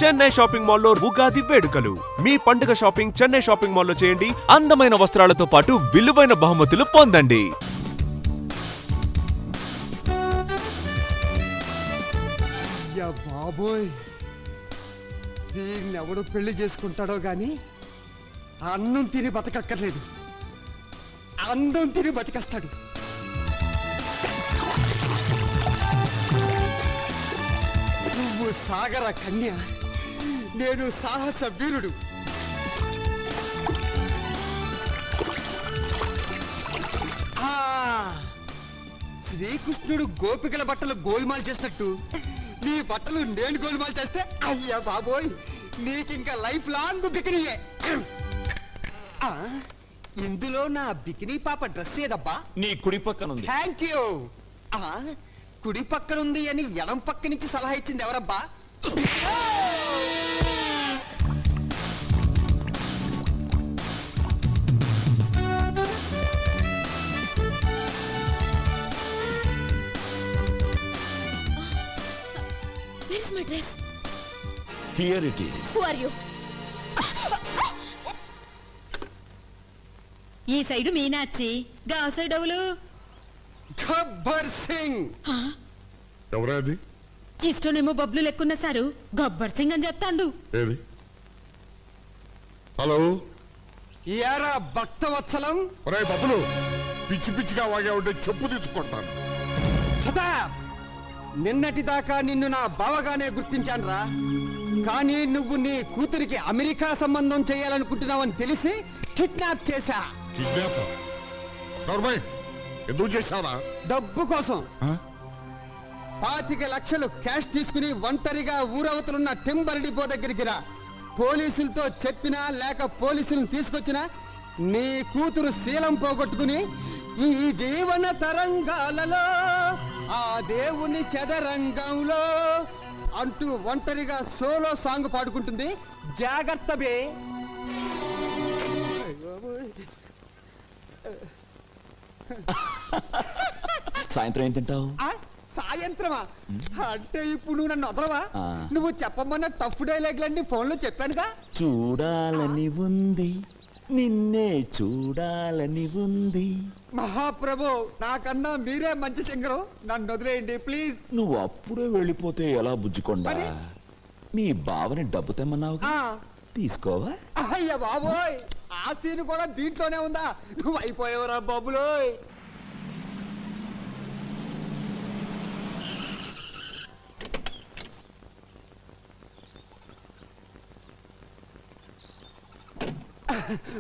Chennai shopping మాల్లో ఉగాది వేడుకలు. మీ పండుగ షాపింగ్ చెన్నై షాపింగ్ మాల్లో చేయండి. అందమైన వస్త్రాలతో పాటు విలువైన బహుమతులు పొందండి. బాబోయ్, దీన్నెవడు పెళ్లి చేసుకుంటాడో గాని అన్నం తిని బతకక్కర్లేదు, అందం తిని బతికేస్తాడు. నువ్వు సాగర కన్య, నేను సాహస వీరుడు. శ్రీకృష్ణుడు గోపికల బట్టలు గోల్మాల్ చేసినట్టు నీ బట్టలు నేను గోల్మాల్ చేస్తే, అయ్యా బాబోయ్, నీకింకా లైఫ్ లాంగ్ బికినీయే. ఇందులో నా బికినీ పాప డ్రెస్ ఏదబ్బా? నీ కుడి పక్కన ఉంది. Thank you. కుడి పక్కన ఉంది అని ఎడం పక్క నుంచి సలహా ఇచ్చింది ఎవరబ్బా? Where is my dress? Here it is. Who are you? ఈ సైడు మీనాచి, గా సైడ్ ఎవలు? గబ్బర్ సింగ్. ఎవరది? ఇష్టనేమో బబ్లు లెక్కున్న సారు గబ్బర్ సింగ్ అని చెప్తాండు. ఏది? హలో, ఏరా భక్తవత్సలం. ఒరే బబ్బులు, పిచ్చి పిచ్చిగా వాగా ఉంటే చెప్పు తీసుకొడతాను. నిన్నటి దాకా నిన్ను నా బావగానే గుర్తించానురా, కానీ నువ్వు నీ కూతురికి అమెరికా సంబంధం చేయాలనుకుంటున్నావని తెలిసి కిడ్నాప్ చేశా. కిడ్నాప్? ఎందుకు చేశారా? డబ్బు కోసం. 25 లక్షలు క్యాష్ తీసుకుని ఒంటరిగా ఊరవతలున్న టింబర్ డిపో దగ్గరికి రా. పోలీసులతో చెప్పినా లేక పోలీసులను తీసుకొచ్చినా నీ కూతురు శీలం పోగొట్టుకుని ఈ జీవన తరంగాలలో ఆ దేవుని చదరంగంలో అంటూ ఒంటరిగా సోలో సాంగ్ పాడుకుంటుంది. జాగ్రత్త బే. సాయంత్రం ఏం తింటావు? సాయంత్రమా? అంటే ఇప్పుడు నువ్వు నన్ను వదలవా? నువ్వు చెప్పమన్న టఫ్ డైలాగ్లన్నీ ఫోన్లో చెప్పానుగా. చూడాలని ఉంది, నిన్నే చూడాలని ఉంది. మహాప్రభు, నాకన్నా మీరే మంచి సింగరు, నన్ను వదిలేయండి ప్లీజ్. నువ్వు అప్పుడే వెళ్ళిపోతే ఎలా బుజ్జుకొండా? మీ బావని డబ్బు తెమ్మన్నావు, తీసుకోవా? అయ్య బాబోయ్, ఆ సీన్ కూడా దీంట్లోనే ఉందా? నువ్వు అయిపోయావురా బాబులోయ్.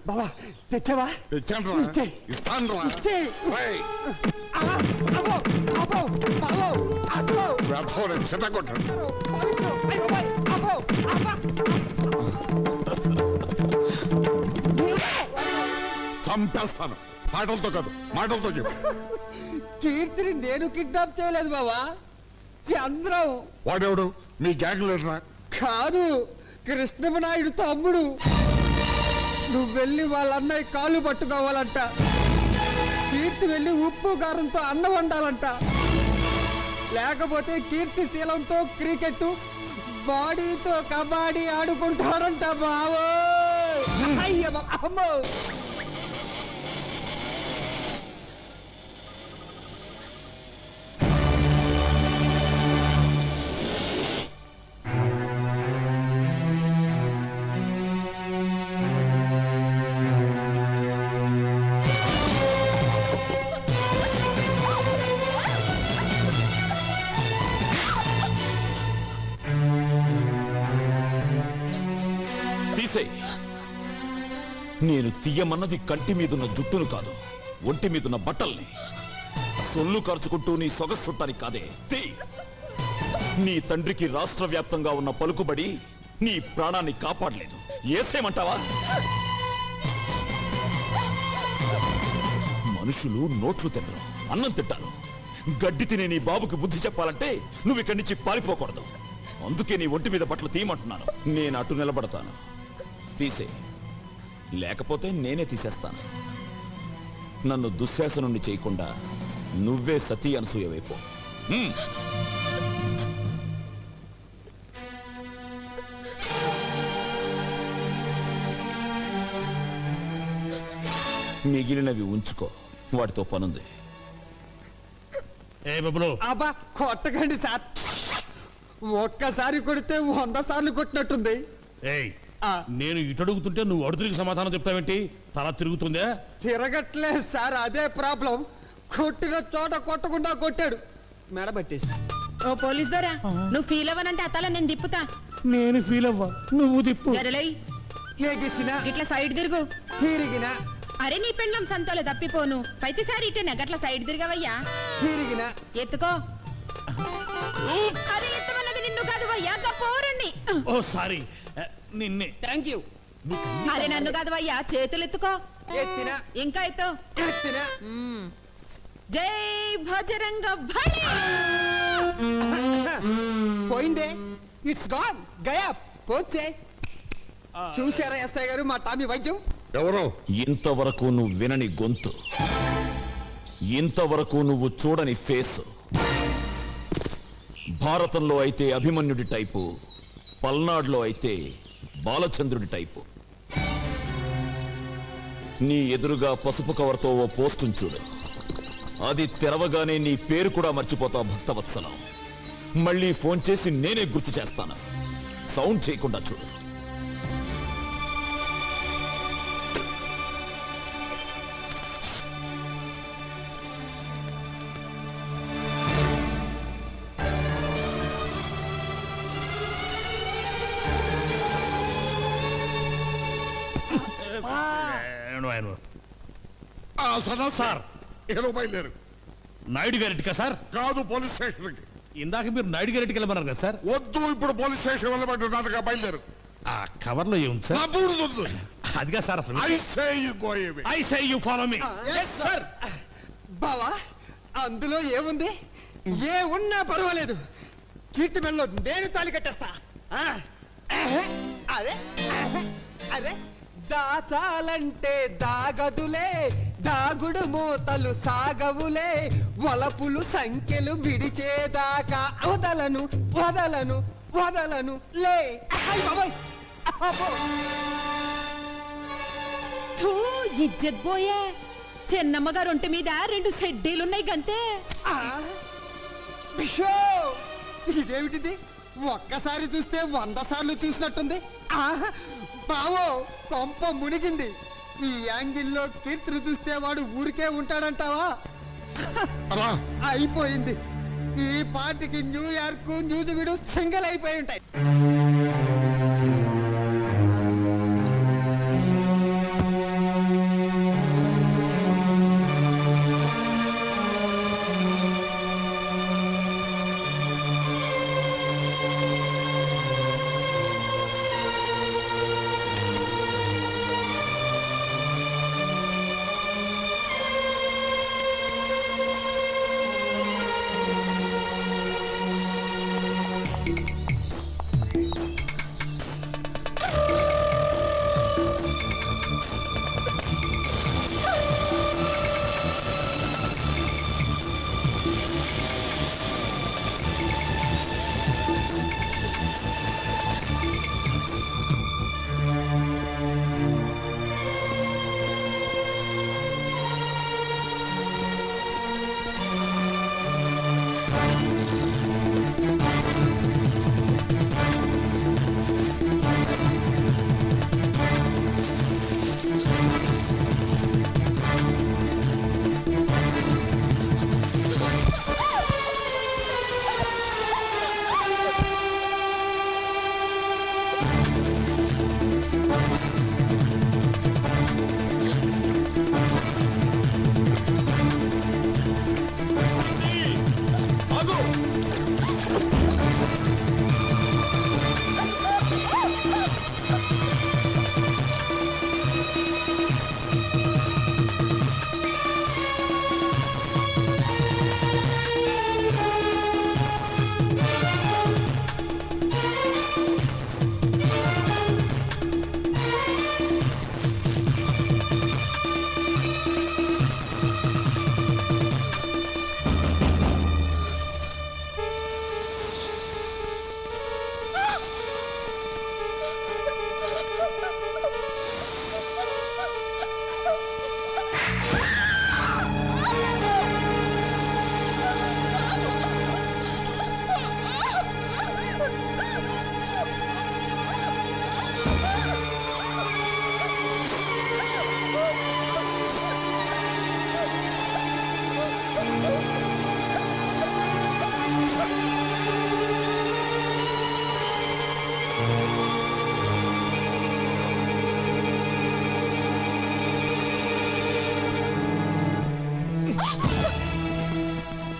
బాబా తెచ్చావా? తెచ్చాను, ఇస్తాను. చంపేస్తాను. పాటలతో కాదు, మాటలతో చెప్పు. కీర్తిని నేను కిడ్నాప్ చేయలేదు బాబా, చంద్రం. వాడెవడు? మీ గ్యాంగ్ లీడరా? కాదు, కృష్ణమనాయుడు తమ్ముడు. నువ్వు వెళ్ళి వాళ్ళ అన్నయ్య కాళ్ళు పట్టుకోవాలంట. కీర్తి వెళ్ళి ఉప్పు కారంతో అన్నం వండాలంట. లేకపోతే కీర్తి శీలంతో క్రికెట్, బాడీతో కబడ్డీ ఆడుకుంటాడంట బావో. అమ్మో, నేను తీయమన్నది కంటి మీదున్న జుట్టును కాదు, ఒంటి మీదున్న బట్టల్ని. సొల్లు ఖర్చుకుంటూ నీ సొగసుట్టానికి కాదే. నీ తండ్రికి రాష్ట్ర వ్యాప్తంగా ఉన్న పలుకుబడి నీ ప్రాణాన్ని కాపాడలేదు. ఏసేమంటావా? మనుషులు నోట్లు తినరు, అన్నం తింటారు. గడ్డి తినే నీ బాబుకి బుద్ధి చెప్పాలంటే నువ్వు ఇక్కడి నుంచి పారిపోకూడదు. అందుకే నీ ఒంటి మీద బట్టలు తీయమంటున్నాను. నేను అటు నిలబడతాను, తీసే. లేకపోతే నేనే తీసేస్తాను. నన్ను దుశ్శాసనుణ్ణి చేయకుండా నువ్వే సతీ అనసూయ వైపు. మిగిలినవి ఉంచుకో, వాటితో పనుంది. ఏ బబ్బులు, అబ్బా కొట్టకండి సార్, ఒక్కసారి కొడితే 100 సార్లు కొట్టినట్టుంది. ఏయ్ ఆ. నేను ఇటు అడుగుతుంటే నువ్వు అడుగురికి సమాధానం చెప్తావేంటి? తల తిరుగుతుందే? తిరగట్లేదు సార్, అదే ప్రాబ్లం. కొట్టిన చోట కొట్టకుండా కొట్టాడు, మెడబట్టేసి. ఓ పోలీస్ దొరా, నువ్వు ఫీల్ అవ్వనంటే అతల నేను తిప్పుతా. నేను ఫీల్ అవ్వా, నువ్వు తిప్పు. జరలై ఏగిసిన ఇట్లా సైడ్ తిరుగు. తిరిగిన అరే నీ పెండ్లం సంతోలో తప్పిపోను, ప్రతిసారి ఇటేనా గట్ల సైడ్ తిరగవయ్యా. తిరిగిన ఎత్తుకో. అరే ఎత్తుకున్నది నిన్ను కాదు వయ్యా, పోరండి. ఓ సారీ, నిన్నే. Thank you. అరే నన్ను కాదు వయ్యా, చేతులు ఎత్తుకో. ఎత్తిన ఇంకా ఎత్తు. ఎత్తిన జై భజరంగ బలి. పోయిందే, ఇట్స్ గాన్, గయా పోచే. చూసారా ఎస్ఐ గారు మా టామీ వైద్యం? ఎవరు? ఇంతవరకు నువ్వు వినని గొంతు, ఇంతవరకు నువ్వు చూడని ఫేస్. భారతంలో అయితే అభిమన్యుడి టైపు, పల్నాడులో అయితే బాలచంద్రుడి టైపు. నీ ఎదురుగా పసుపు కవర్తో ఓ పోస్టును చూడు, అది తెరవగానే నీ పేరు కూడా మర్చిపోతావు భక్తవత్సలం. మళ్ళీ ఫోన్ చేసి నేనే గుర్తు చేస్తాను, సౌండ్ చేయకుండా చూడు. సదా సార్, ఏదో బయలుదేరు. నాయుడు గారింటికా సార్? కాదు, పోలీస్ స్టేషన్కి. ఇందాక మీరు నాయుడు గారింటికి వెళ్ళమన్నారు కదా సార్? వద్దు, ఇప్పుడు పోలీస్ స్టేషన్ వెళ్ళబడ్డా బయలుదేరు. ఆ కవర్లో ఏముంది సార్? నా బూడిద వద్దు. అదిగా సార్ అసలు. I say you go away. I say you follow me. Sir బావా, అందులో ఏముంది? ఏ ఉన్నా పర్వాలేదు, కీర్తి మెల్లో నేను తాళి కట్టేస్తా. ఆ, అదే అదే దాచాలంటే దాగదులే, దాగుడు మూతలు సాగవులే, వలపులు సంఖ్యలు విడిచేదాకా వదలను వదలను వదలను లే. అయ్ బాబోయ్, అబ్బో. థూ, ఇజ్జత్ పోయే. చెన్నమ్మ గారు ఒంటి మీద 2 సెడ్డీలున్నాయి గంతే. ఆ, బిషో, ఇదేమిటిది? ఒక్కసారి చూస్తే 100 సార్లు చూసినట్టుంది. ఆహా, బావో కొంప మునిగింది. ఈ యాంగిల్లో కీర్తిని చూస్తే వాడు ఊరికే ఉంటాడంటావా? రా. అయిపోయింది. ఈ పార్టీకి న్యూయార్క్ న్యూజివీడు సింగిల్ అయిపోయి ఉంటాయి.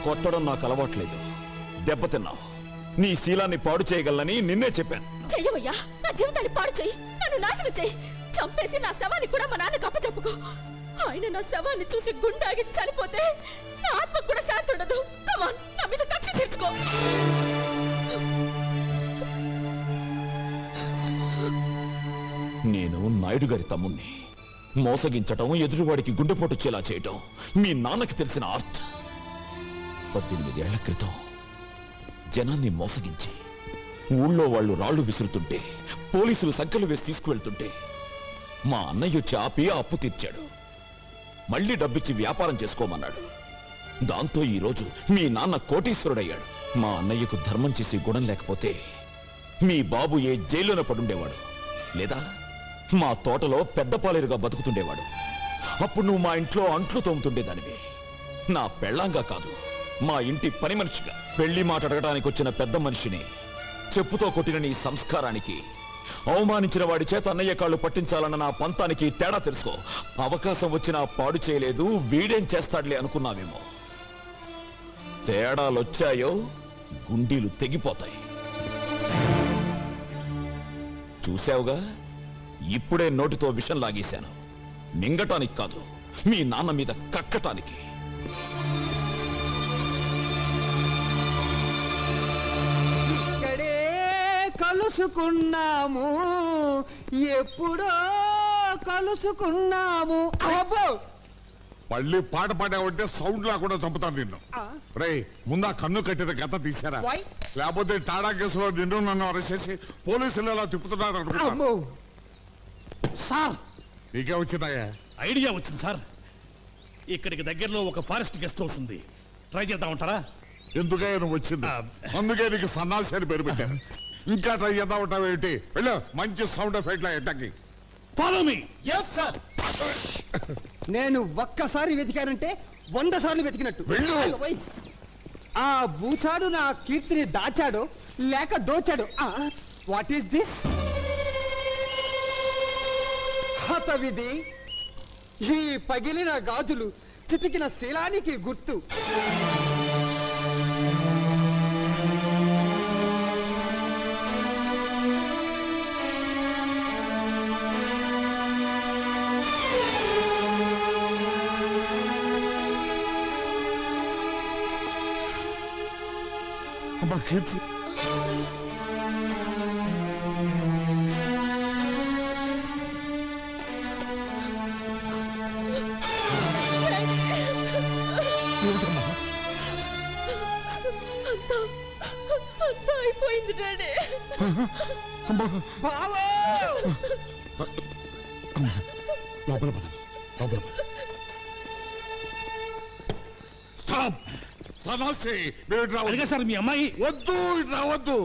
కొట్టడం నాకు అలవాట్లేదు. దెబ్బతిన్నావు. నీ శీలాన్ని పాడు చేయగలనని నిన్నే చెప్పాను. చెయ్యవయ్యా, నా జీవితాన్ని పాడు చెయ్యి, నన్ను నాశనం చెయ్యి, చంపేసి నా శవాన్ని కూడా మా నాన్నకు అప్పచెప్పుకో. ఆయన నా శవాన్ని చూసి గుండాగి చనిపోతే నా ఆత్మకు కూడా శాంతి ఉండదు. కమాన్, నా మీద కక్ష తీర్చుకో. నేను నాయుడు గారి తమ్ముణ్ణి. మోసగించటం, ఎదురువాడికి గుండెపోటు వచ్చేలా చేయటం మీ నాన్నకి తెలిసిన ఆర్ట్. 18 ఏళ్ల క్రితం జనాన్ని మోసగించి ఊళ్ళో వాళ్ళు రాళ్లు విసురుతుంటే, పోలీసులు సంఖ్యలు వేసి తీసుకువెళ్తుంటే మా అన్నయ్య వచ్చి ఆపి అప్పు తీర్చాడు. మళ్ళీ డబ్బిచ్చి వ్యాపారం చేసుకోమన్నాడు. దాంతో ఈరోజు మీ నాన్న కోటీశ్వరుడయ్యాడు. మా అన్నయ్యకు ధర్మం చేసి గుణం లేకపోతే మీ బాబు ఏ జైల్లోనే పడుండేవాడు, లేదా మా తోటలో పెద్ద పాలేరుగా బతుకుతుండేవాడు. అప్పుడు నువ్వు మా ఇంట్లో అంట్లు తోముతుండేదానివి. నా పెళ్ళాంగా కాదు, మా ఇంటి పని మనిషిగా. పెళ్లి మాట అడగడానికి వచ్చిన పెద్ద మనిషిని చెప్పుతో కొట్టిన నీ సంస్కారానికి, అవమానించిన వాడి చేత అన్నయ్య కాళ్ళు పట్టించాలన్న నా పంతానికి తేడా తెలుసుకో. అవకాశం వచ్చినా పాడు చేయలేదు, వీడేం చేస్తాడులే అనుకున్నావేమో. తేడాలొచ్చాయో గుండీలు తెగిపోతాయి. చూసావుగా, ఇప్పుడే నోటితో విషం లాగేశాను. మింగటానికి కాదు, మీ నాన్న మీద కక్కటానికి. ఇక్కడే కలుసుకున్నాము, ఎప్పుడో కలుసుకున్నాము. అబ్బో, మళ్ళీ పాట పాడావంటే సౌండ్ లేకుండా చంపుతాను నిన్ను. రే, ముందా కన్ను కట్టిన గత తీశారా? Why? లేకపోతే టాడా కేసులో నిన్ను నన్ను అరెస్ట్ చేసి పోలీసులు ఎలా తిప్పుతున్నారు అనుకుంటా. అమ్మో. సార్, నీకే వచ్చిందయ్యా? ఐడియా వచ్చింది సార్. ఇక్కడికి దగ్గరలో ఒక ఫారెస్ట్ గెస్ట్ హౌస్ ఉంది, ట్రై చేద్దామంటారా? ఎందుకయ్యా నువ్వు వచ్చింది? అందుకే నీకు సన్నాసి అని పేరు పెట్టాను. ఇంకా ట్రై చేద్దామంటావు ఏంటి? వెళ్ళు, మంచి సౌండ్ ఎఫెక్ట్ లా ఎట్టకి. Follow me. నేను ఒక్కసారి వెతికానంటే 100 సార్లు వెతికినట్టు. వెళ్ళు. ఓయ్. ఆ బూచాడు నా కీర్తిని దాచాడు లేక దోచాడు. What is this? హతవిధి. ఈ పగిలిన గాజులు చితికిన శీలానికి గుర్తు. అమ్మా కీర్తి, అంతా అయిపోయింది డాడీ. బావో! లోపల పద, లోపల పద. స్టాప్! సన్నాసి, మీరు ఇటు రావద్దు. అదిగా సార్ మీ అమ్మాయి. వద్దు, ఇటు రావద్దు.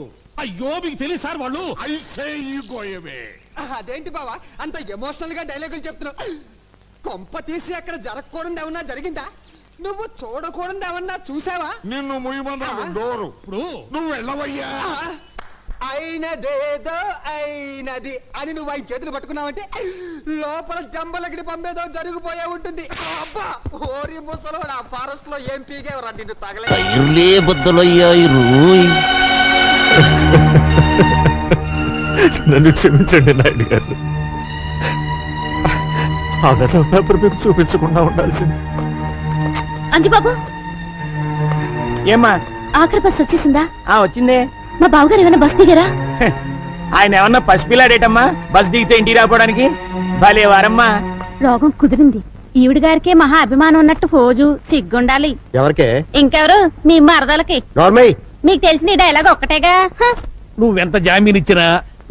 అయ్యో, మీకు తెలియదు సార్ వాళ్ళు. I say you go away. అదేంటి బావా అంత ఎమోషనల్ గా డైలాగులు చెప్తున్నావు? కొంప తీసి అక్కడ జరగకూడదు ఏమన్నా జరిగిందా? నువ్వు చూడకూడదు ఏమన్నా చూసావా? నిన్ను ముయ్యమన్నాను డోరు. ఇప్పుడు నువ్వు వెళ్ళవయ్యా. అయినదేదో అయినది అని నువ్వు ఆయన చేతులు పట్టుకున్నావంటే లోపల జంబలగిడి పంపేదో జరిగిపోయే ఉంటుంది. అబ్బా, ఓరి ముసలోడు, ఆ ఫారెస్ట్ లో ఏం పీగేవరా నిన్ను తగలే. టైర్లే బద్దలయ్యాయి రోయ్. నన్ను క్షమించండి నాయుడు గారు. ఆ వెధవ పేపర్ మీకు చూపించకుండా ఉండాల్సింది. అంజుబాబు, ఏమ్మా? ఆఖరి బస్ వచ్చేసిందా? వచ్చిందే. మా బావగారు ఏమైనా బస్ దిగారా? ఆయన ఏమన్నా పసిపిల్లాడేటమ్మా బస్ దిగితే ఇంటికి రాపోవడానికి? భలే వారమ్మా. రోగం కుదిరింది. ఈవిడ గారికే మహా అభిమానం ఉన్నట్టు ఫోజు సిగ్గుండాలి. ఎవరికే? ఇంకెవరు? మీ మరదలకి. నార్మల్. మీకు తెలిసిన ఈ డైలాగ్ ఒక్కటేగా. నువ్వెంత జామీన్ ఇచ్చినా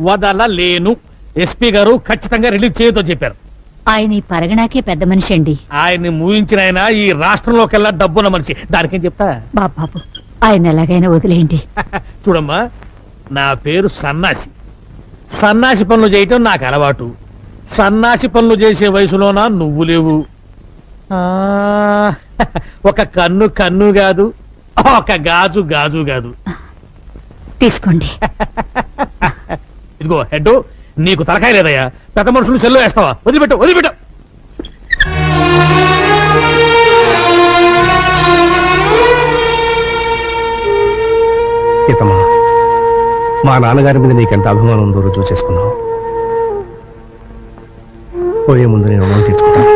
వదలలేను. ఎస్పీ గారు ఖచ్చితంగా రిలీజ్ చేయతో చెప్పారు. ఆయన ఈ పరగణాకే పెద్ద మనిషి అండి. ఆయన్ని మూయించిన ఆయన ఈ రాష్ట్రంలోకెల్లా డబ్బున్న మనిషి. దానికేం చెప్తా? బాబు, ఆయన ఎలాగైనా వదిలేయండి. చూడమ్మా, నా పేరు సన్నాసి. సన్నాసి పనులు చేయటం నాకు అలవాటు. సన్నాసి పనులు చేసే వయసులోనా నువ్వు లేవు. ఒక కన్ను కన్ను కాదు, ఒక గాజు గాజు కాదు. తీసుకోండి. ఇదిగో హెడ్, నీకు తలకాయ లేదయ్యా. పెద్ద మనుషులు సెల్లు వేస్తావా? వదిలిపెట్టు, వదిలిపెట్టు. సీతమ్మా, మా నాన్నగారి మీద నీకెంత అభిమానం ఉందో రుజువు చేసుకున్నావు. పోయే ముందు నేను రుణం తీర్చుకుంటాను.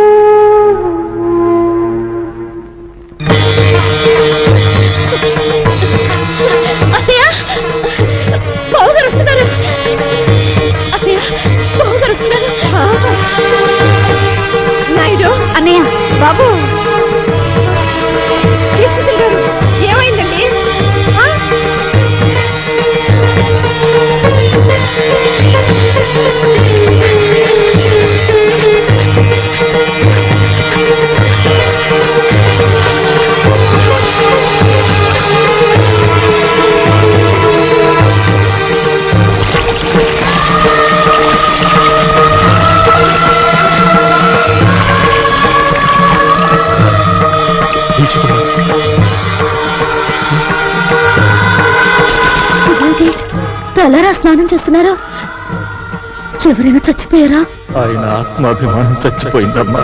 నాయుడు అన్నయ్య, బాబు, దీక్షితులు గారు, ఏమైందండి? తలరా స్నానం చేస్తున్నారా? ఎవరైనా చచ్చిపోయారా? ఆయన ఆత్మాభిమానం చచ్చిపోయిందమ్మా.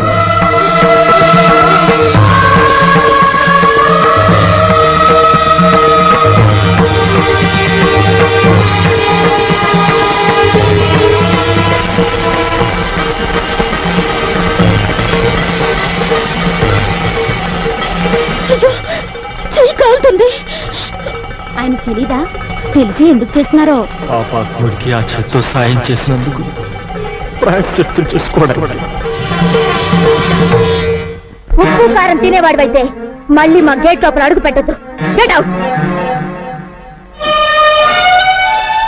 చెయ్యి కాలుతుంది. ఆయన తెలీదా? తెలిసి ఎందుకు చేస్తున్నారో? పాపాత్ముడికి ఆ చేత్తో సాయం చేసినందుకు ప్రాయశ్చిత్తం చేసుకోవడానికి. ఉప్పు కారం తినేవాడివైతే మళ్ళీ మా గేట్ లోపల అడుగు పెట్టద్దు. Get out.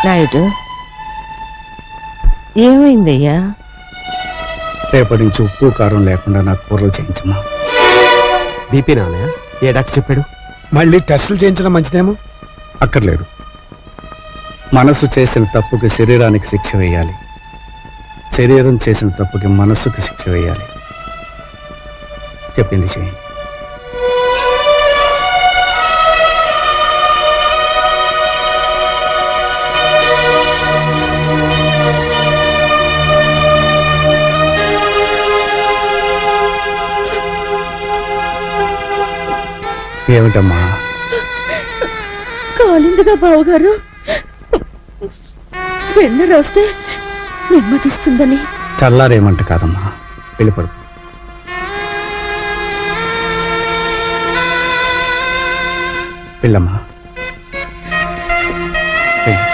నాయుడు, ఏమైందయ్యా? రేపటి నుంచి ఉప్పు కారం లేకుండా నాకు కూరలు చేయించమ్మా. బీపీ నాన్నయ్య, ఏ డాక్టర్ చెప్పాడు? మళ్ళీ టెస్టులు చేయించడం మంచిదేమో. అక్కర్లేదు. మనసు చేసిన తప్పుకి శరీరానికి శిక్ష వేయాలి, శరీరం చేసిన తప్పుకి మనస్సుకి శిక్ష వేయాలి. చెప్పింది చేయండి. ఏమిటమ్మా? కాలిందిగా బావగారు, వెన్న రాస్తే నెమ్మదిస్తుందని. చల్లారేమంట కాదమ్మా, వెళ్ళిపడు. వెళ్ళమ్మా. వెళ్ళు.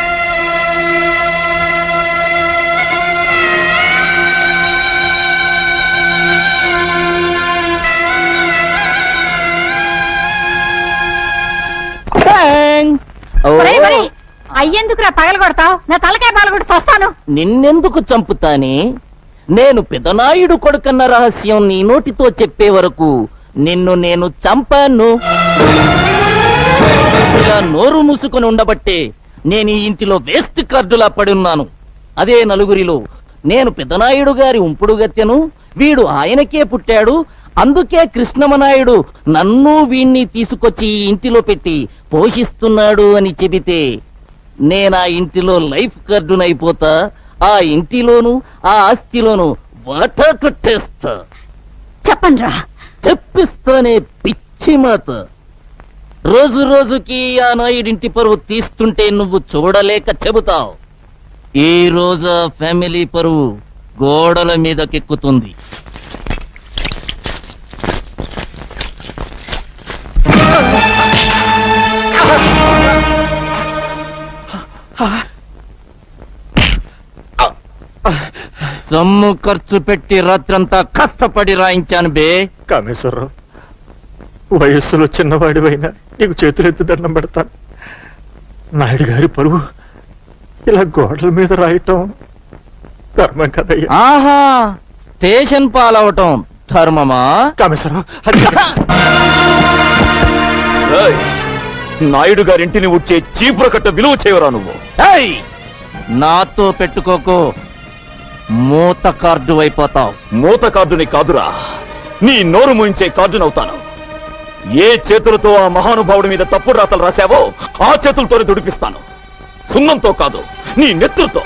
అయ్యేందుకురా పగల కొడతావు? నా తలకాయ పగల కొట్టి వస్తాను. నిన్నెందుకు చంపుతానే? నేను పెదనాయుడు కొడుకన్న రహస్యం నీ నోటితో చెప్పే వరకు నిన్ను నేను చంపాను. ఇలా నోరు మూసుకొని ఉండబట్టే నేను ఈ ఇంటిలో వేస్ట్ కార్డులా పడున్నాను. అదే నలుగురిలో నేను పెదనాయుడు గారి ఉంపుడు గత్తెను, వీడు ఆయనకే పుట్టాడు, అందుకే కృష్ణమనాయుడు నన్ను వీణ్ణి తీసుకొచ్చి ఈ ఇంటిలో పెట్టి పోషిస్తున్నాడు అని చెబితే నేనా ఇంటిలో లైఫ్ కార్డునైపోతా. ఆ ఇంటిలోను ఆ ఆస్తిలోను వాటా కొట్టేస్తా. చెప్పండ్రా. చెప్పిస్తానే పిచ్చి మాత. రోజు రోజుకి ఆ నాయుడింటి పరువు తీస్తుంటే నువ్వు చూడలేక చెబుతావు. ఈ రోజు ఫ్యామిలీ పరువు గోడల మీదకెక్కుతుంది. సొమ్ము ఖర్చు పెట్టి రాత్రంతా కష్టపడి రాయించాను బే. కామేశ్వరరావు, వయస్సులో చిన్నవాడివైనా నీకు చేతులెత్తి దండం పెడతాను. నాయుడు గారి పరువు ఇలా గోడల మీద రాయటం ధర్మం కదయ్యా. ఆహా, స్టేషన్ పాలవటం ధర్మమా? కామేశ్వరరావు, అది ఏయ్, నాయుడు గారింటిని ఉడ్చే చీపుర కట్ట విలువ చేయవరా నువ్వు? ఏయ్, నాతో పెట్టుకోకు, మూత కార్డు అయిపోతావు. మూత కార్డుని కాదురా, నీ నోరు మూయించే కార్డునవుతాను. ఏ చేతులతో ఆ మహానుభావుడి మీద తప్పుడు రాతలు రాశావో ఆ చేతులతోనే దుడిపిస్తాను. సున్నంతో కాదు, నీ నెత్తులతో.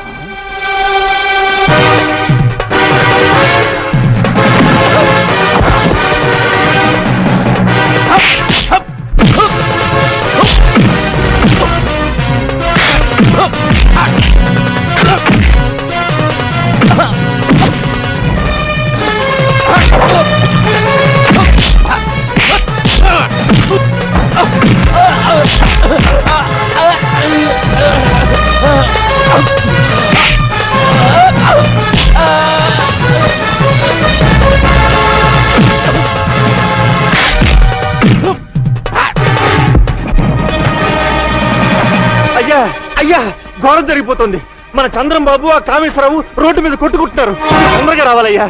ఘోరం జరిగిపోతుంది. మన చంద్రం బాబు ఆ కామేశ్వరరావు రోడ్డు మీద కొట్టుకుంటున్నారు. తొందరగా రావాలయ్యా.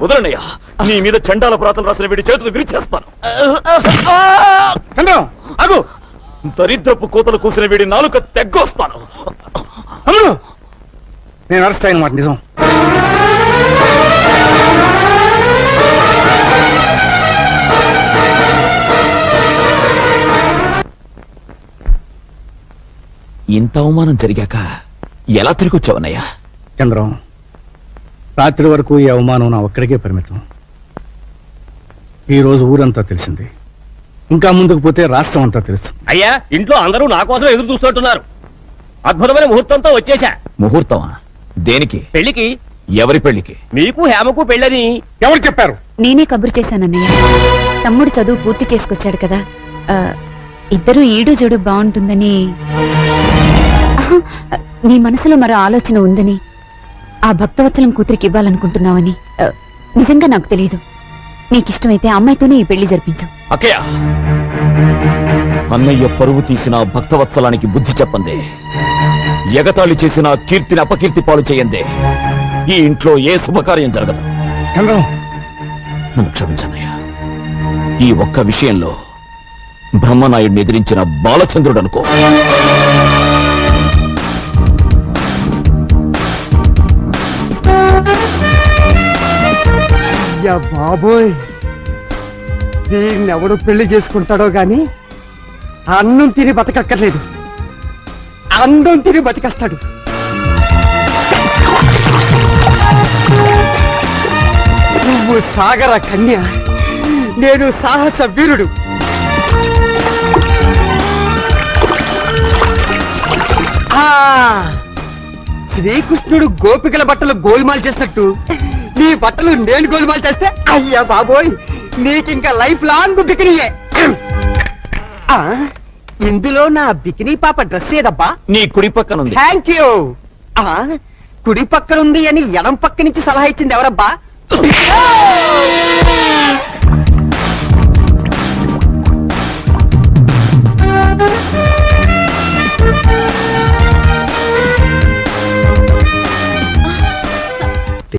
వదలనయ్యా, నీ మీద చండాల ప్రాతలు రాసిన వీడి చేతులు విరిచేస్తాను. చంద్రం ఆగు. దరిద్రపు కోతలు కూసిన వీడి నాలుక తెగ్గొస్తాను. అమ్ముడు, నేను అరెస్ట్ అయిన మాట నిజం. ఇంత అవమానం జరిగాక ఎలా తిరిగి వచ్చావన్నయ్యా? చంద్రం, రాత్రి వరకు ఈ అవమానం నా ఒక్కడికే పరిమితం. ఈ రోజు ఊరంతా తెలిసింది. ఇంకా ముందుకు పోతే రాష్ట్రం అంతా తెలుసు. అయ్యా, ఇంట్లో అందరూ నా కోసం ఎదురు చూస్తుంటున్నారు. అద్భుతమైన ముహూర్తంతో వచ్చేశా. ముహూర్తమా? దేనికి? పెళ్లికి. ఎవరి పెళ్లికి? మీకు హేమకు పెళ్ళని. ఎవరు చెప్పారు? నేనే కబురు చేశానన్నయ్య. తమ్ముడు చదువు పూర్తి చేసుకొచ్చాడు కదా, ఇద్దరు ఈడు జోడు బాగుంటుందని. నీ మనసులో మరో ఆలోచన ఉందని, ఆ భక్తవత్సలం కూతురికి ఇవ్వాలనుకుంటున్నావని నిజంగా నాకు తెలియదు. నీకిష్టమైతే అమ్మాయితోనే ఈ పెళ్లి జరిపించు. అక్కయ్య, అన్నయ్య పరువు తీసిన భక్తవత్సలానికి బుద్ధి చెప్పందే, ఎగతాళి చేసిన కీర్తిని అపకీర్తి పాలు చేయందే ఈ ఇంట్లో ఏ శుభకార్యం జరగదు. చంద్రం, నన్ను క్షమించన్నయ్య. ఈ ఒక్క విషయంలో బ్రహ్మనాయుడిని ఎదిరించిన బాలచంద్రుడు అనుకో. బాబోయ్, దీన్నెవడు పెళ్లి చేసుకుంటాడో గాని అన్నం తిని బతకక్కర్లేదు, అందం తిని బతికేస్తాడు. నువ్వు సాగర కన్య, నేను సాహస వీరుడు. శ్రీకృష్ణుడు గోపికల బట్టలు గోల్మాల్ చేసినట్టు నీ బట్టలు నేను గోల్మాల్ చేస్తే, అయ్యా బాబోయ్, నీకింకా లైఫ్ లాంగ్ బికినీయే. ఇందులో నా బికినీ పాప డ్రెస్ ఏదబ్బా? నీ కుడి పక్కన ఉంది. Thank you. కుడి పక్కనుంది అని ఎడం పక్క నుంచి సలహా ఇచ్చింది ఎవరబ్బా?